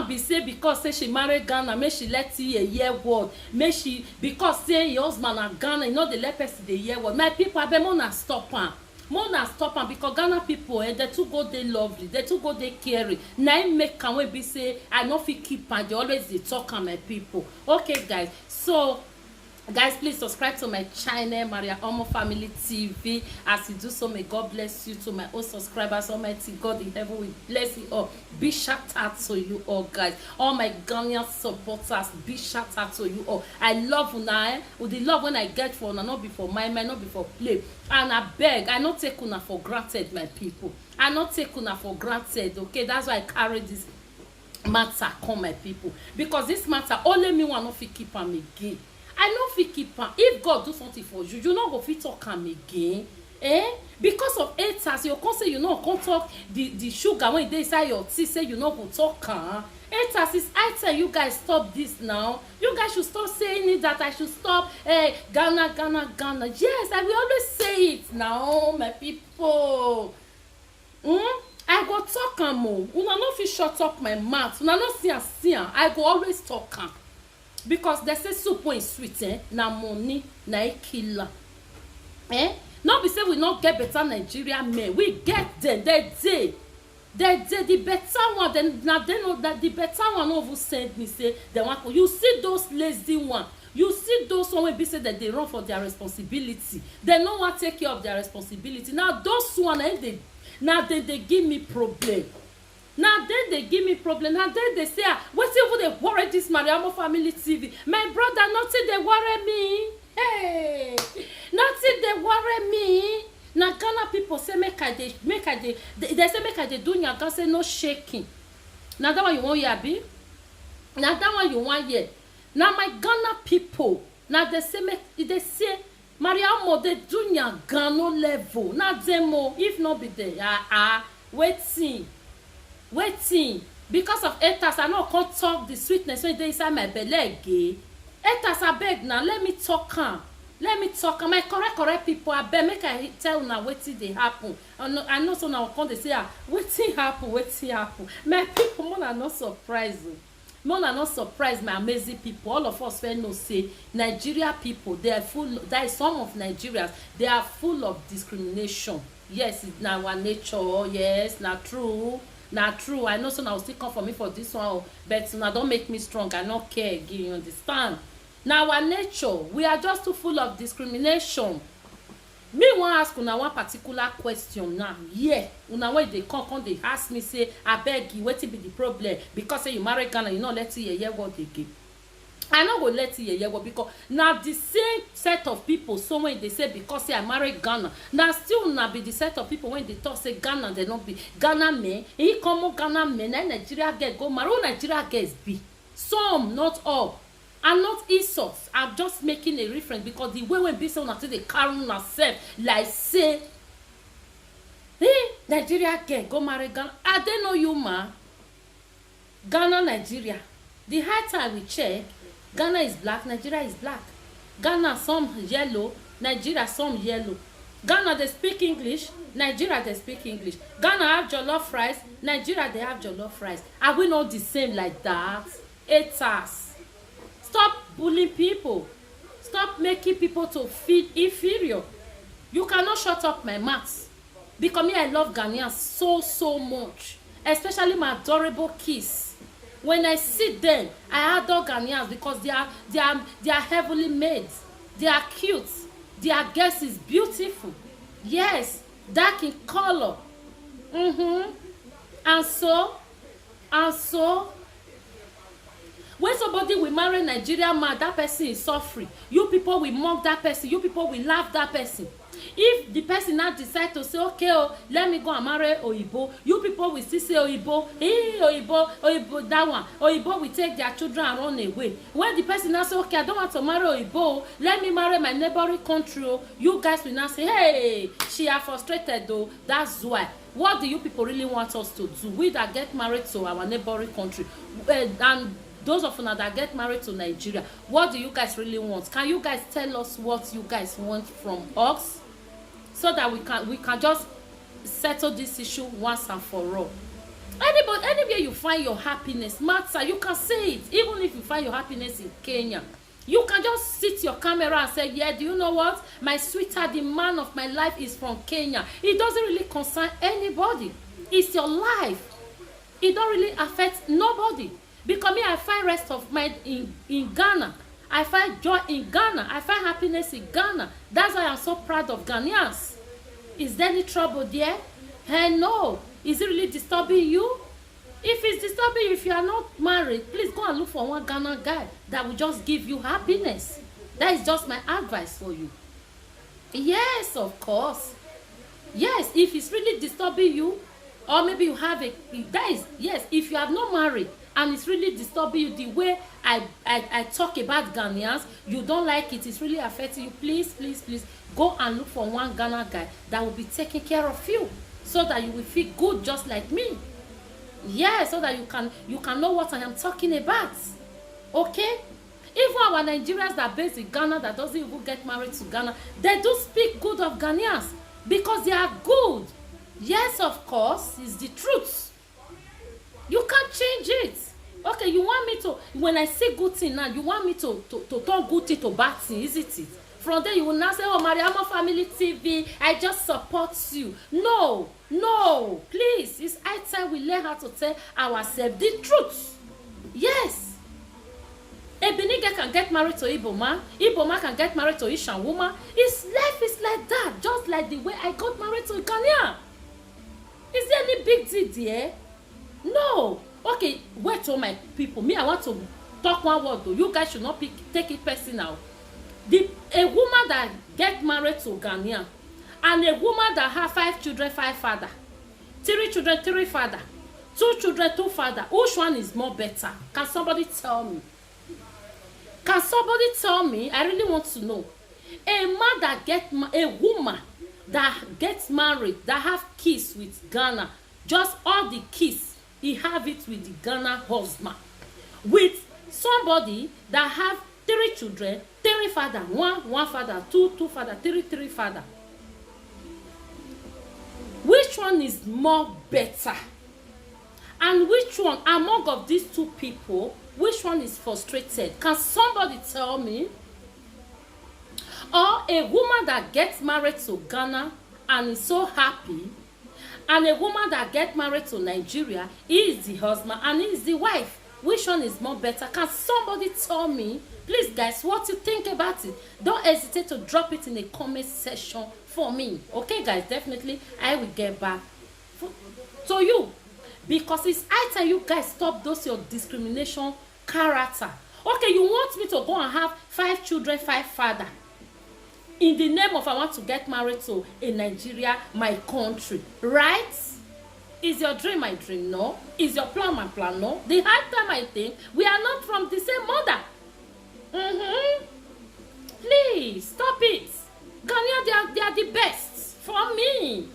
be say because say she marry Ghana make she let you hear word, make she because say your husband na Ghana you know dey let person dey hear word. My people abeg mo na stop am. More na stop am because Ghana people they too go dey lovely, they too go dey caring. Na im make am wey be say I no fit keep am, they always dey talk am my people. Okay guys, so guys please subscribe to my channel Maria Omo Family TV. As you do so, may God bless you. To my own subscribers, Almighty God in heaven will bless you all. Big shout out to you all guys, all my Ghanaian supporters, big shout out to you all. I love una with the love when I get for una, not before my mind, not before play. And I beg, I not take una for granted my people, I not take una for granted. Okay, that's why I carry this matter come my people, because this matter only me one no fit keep am again. I no fit keep am. If God do something for you, you no go fit talk am again. Because of haters, you come say you no come talk the sugar when e dey inside your tea, say you no go talk am. Haters, is I tell you guys stop this now. You guys should stop saying it that I should stop. Ghana, Ghana, Ghana. Yes, I will always say it now, my people. I go talk am o. Una no fit shut up my mouth. Una no see am. I go always talk am. Because they say soup when sweet, na money, na e kill am. No be say we not get better Nigerian men. We get them. They the better one. Then now they know that the better one over send me say they want. You see those lazy one. You see those one wey be say that they run for their responsibility. They no want take care of their responsibility. Now those one they give me problem. Now then they give me problem. Now then they say, what's even they worry this Maria Omo Family TV? My brother, nothing they worry me. Hey, nothing they worry me. Now Ghana people say make I they say make I they do nyaga say no shaking. Now that one you want hear be? Now that one you want hear? Now my Ghana people, now they say Maria Omo they do nyaga no level. Now demo if not be there, waiting because of haters I no come talk the sweetness when they inside my belly again. Haters abeg now let me talk am, my correct people abeg make I tell una wetin dey happen. I know so now come dey say wetin happen. My people more na not surprised, my amazing people. All of us know say Nigeria people they are full. There is some of Nigerians they are full of discrimination. Yes, it's na our nature. Yes, na true. Na true. I know so now still come for me for this one, but now don't make me strong. I don't care again. You understand? Now our nature, we are just too full of discrimination. Me want ask una one particular question now. Yeah, una when they come they ask me say, I beg you, what be the problem? Because say you marry Ghana, you not let you hear what they give. I no go let you hear what, because now the same set of people. So when they say because say I marry Ghana, now still not be the set of people when they talk say Ghana, they not be Ghana men. He come Ghana men, and Nigeria get go marry. Nigeria gets be some, not all, and not insults. I'm just making a reference because the way when be so until they carry myself like say, Nigeria get go marry Ghana. I don't know you man. Ghana, Nigeria. The high time we check. Ghana is black, Nigeria is black. Ghana some yellow, Nigeria some yellow. Ghana they speak English, Nigeria they speak English. Ghana have jollof rice, Nigeria they have jollof rice. Are we not the same like that? Haters, stop bullying people. Stop making people to feel inferior. You cannot shut up my mouth. Because me I love Ghanaians so much, especially my adorable kids. When I sit there, I adore Ghanaians because they are heavily made. They are cute. Their guest is beautiful. Yes, dark in color. And so, when somebody will marry a Nigerian man, that person is suffering. You people will mock that person. You people will laugh that person. If the person now decide to say, okay, let me go and marry Oyibo, you people will still say Oyibo, Oyibo, that one. Oyibo will take their children and run away. When the person now say, okay, I don't want to marry Oyibo, let me marry my neighboring country, you guys will now say, hey, she are frustrated though. That's why. What do you people really want us to do? We that get married to our neighboring country, and those of us that get married to Nigeria, what do you guys really want? Can you guys tell us what you guys want from us? So that we can just settle this issue once and for all. Anybody, anywhere you find your happiness, matter, you can say it. Even if you find your happiness in Kenya, you can just sit your camera and say, yeah, do you know what? My sweetheart, the man of my life is from Kenya. It doesn't really concern anybody. It's your life. It don't really affect nobody. Because me, I find rest of mind in Ghana. I find joy in Ghana. I find happiness in Ghana. That's why I'm so proud of Ghanaians. Is there any trouble there? Hey, no. Is it really disturbing you? If it's disturbing you, if you are not married, please go and look for one Ghana guy that will just give you happiness. That is just my advice for you. Yes, of course. Yes, if it's really disturbing you, or maybe you have a, that is, yes, if you are not married and it's really disturbing you, the way I talk about Ghanaians, you don't like it, it's really affecting you, please, please, please, go and look for one Ghana guy that will be taking care of you, so that you will feel good just like me. Yeah, so that you can know what I am talking about. Okay? Even our Nigerians that are based in Ghana that doesn't even get married to Ghana, they do speak good of Ghanaians because they are good. Yes, of course, it's the truth. You can't change it. Okay, you want me to, when I say good thing now, you want me to turn good thing to bad thing, isn't it? From there you will now say, oh, Mariama Family TV, I just support you. No, no, please, it's high time we learn how to tell ourselves the truth. Yes. A Benige can get married to Igbo man can get married to Ishan woman. His life is like that, just like the way I got married to a Ghanaian. Is there any big deal there? No. Okay, wait, all my people. Me, I want to talk one word though. You guys should not take it personal. A woman that get married to Ghanaian and a woman that have 5 children, 5 father, 3 children, 3 father, 2 children, 2 father, which one is more better? Can somebody tell me? Can somebody tell me? I really want to know. A woman that gets married, that have kids with Ghana, just all the kids, he have it with the Ghana husband. With somebody that have 3 children, 3 father, 1 father, 2 father, 3 father. Which one is more better? And which one among of these 2 people, which one is frustrated? Can somebody tell me? Or a woman that gets married to Ghana and is so happy, and a woman that gets married to Nigeria, he is the husband and he is the wife. Which one is more better? Can somebody tell me? Please, guys, what you think about it? Don't hesitate to drop it in the comment section for me. Okay, guys, definitely I will get back to you, because it's high time you guys stop those your discrimination character. Okay, you want me to go and have 5 children, 5 father, in the name of I want to get married to a Nigeria, my country, right? Is your dream my dream? No. Is your plan my plan? No. The hard time I think we are not from the same mother. Please stop it. Ghanaians, they are the best for me.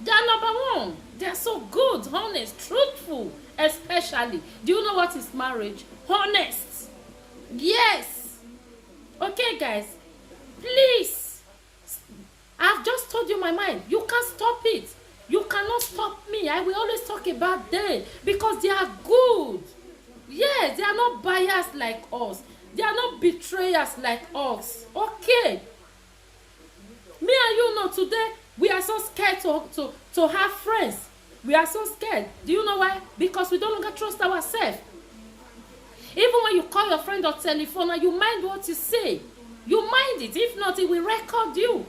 They are number 1. They are so good, honest, truthful, especially. Do you know what is marriage? Honest. Yes. Okay, guys. Please. I've just told you my mind. You can't stop it. You cannot stop me. I will always talk about them because they are good. Yes, they are not biased like us. They are not betrayers like us. Okay. Me and you know today, we are so scared to have friends. We are so scared. Do you know why? Because we no longer trust ourselves. Even when you call your friend on telephone and you mind what you say, you mind it. If not, it will record you.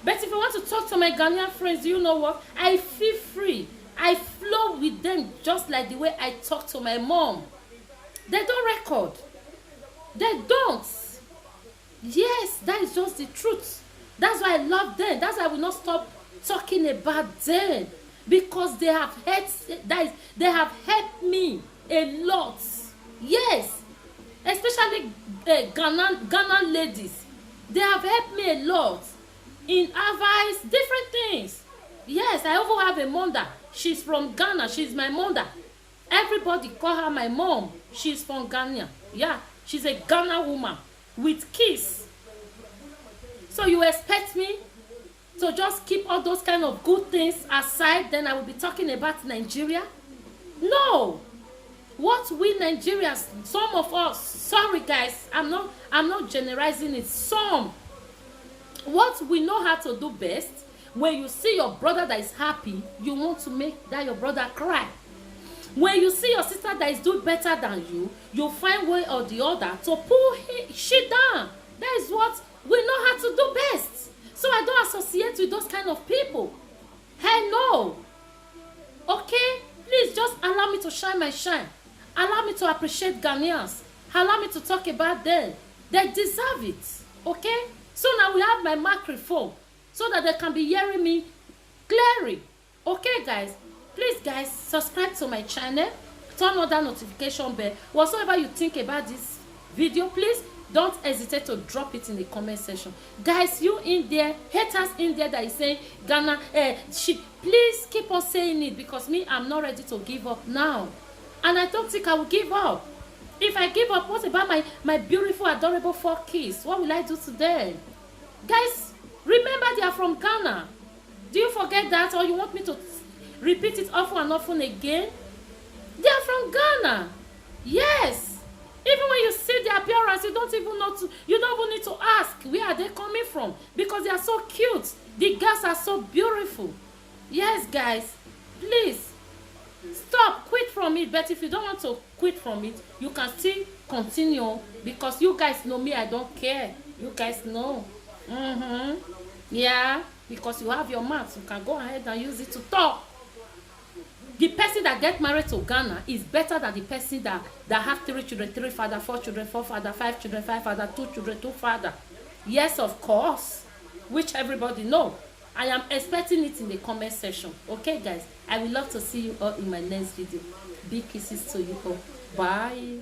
But if I want to talk to my Ghanaian friends, do you know what? I feel free. I flow with them just like the way I talk to my mom. They don't record. They don't. Yes, that is just the truth. That's why I love them. That's why I will not stop talking about them. Because they have helped me a lot. Yes. Especially Ghana ladies. They have helped me a lot. In advice, different things. Yes, I also have a mother. She's from Ghana. She's my mother. Everybody call her my mom. She's from Ghana. Yeah, she's a Ghana woman with kids. So you expect me to just keep all those kind of good things aside, then I will be talking about Nigeria? No. What we Nigerians, some of us, sorry guys, I'm not generalizing it, some, what we know how to do best, when you see your brother that is happy, you want to make that your brother cry. When you see your sister that is doing better than you find way or the other to pull shit down. That is what we know how to do best. So I don't associate with those kind of people. Hell no. Okay? Please just allow me to shine my shine. Allow me to appreciate Ghanaians. Allow me to talk about them. They deserve it. Okay? So now we have my microphone so that they can be hearing me clearly. Okay, guys? Please, guys, subscribe to my channel. Turn on that notification bell. Whatsoever you think about this video, please don't hesitate to drop it in the comment section. Guys, you in there, haters in there that is saying Ghana, please keep on saying it, because me, I'm not ready to give up now. And I don't think I will give up. If I give up, what about my beautiful, adorable 4 kids? What will I do to them? Guys, remember they are from Ghana. Do you forget that, or you want me to repeat it often and often again? They are from Ghana. Yes. Even when you see their appearance, you don't even need to ask where are they coming from, because they are so cute. The girls are so beautiful. Yes, guys, please stop, quit from it. But if you don't want to quit from it, you can still continue, because you guys know me, I don't care. You guys know. Yeah, because you have your mouth, you can go ahead and use it to talk. The person that get married to Ghana is better than the person that have 3 children, 3 father, 4 children, 4 father, 5 children, 5 father, 2 children, 2 father. Yes, of course, which everybody know. I am expecting it in the comment section. Okay, guys, I would love to see you all in my next video. Big kisses to you all. Bye.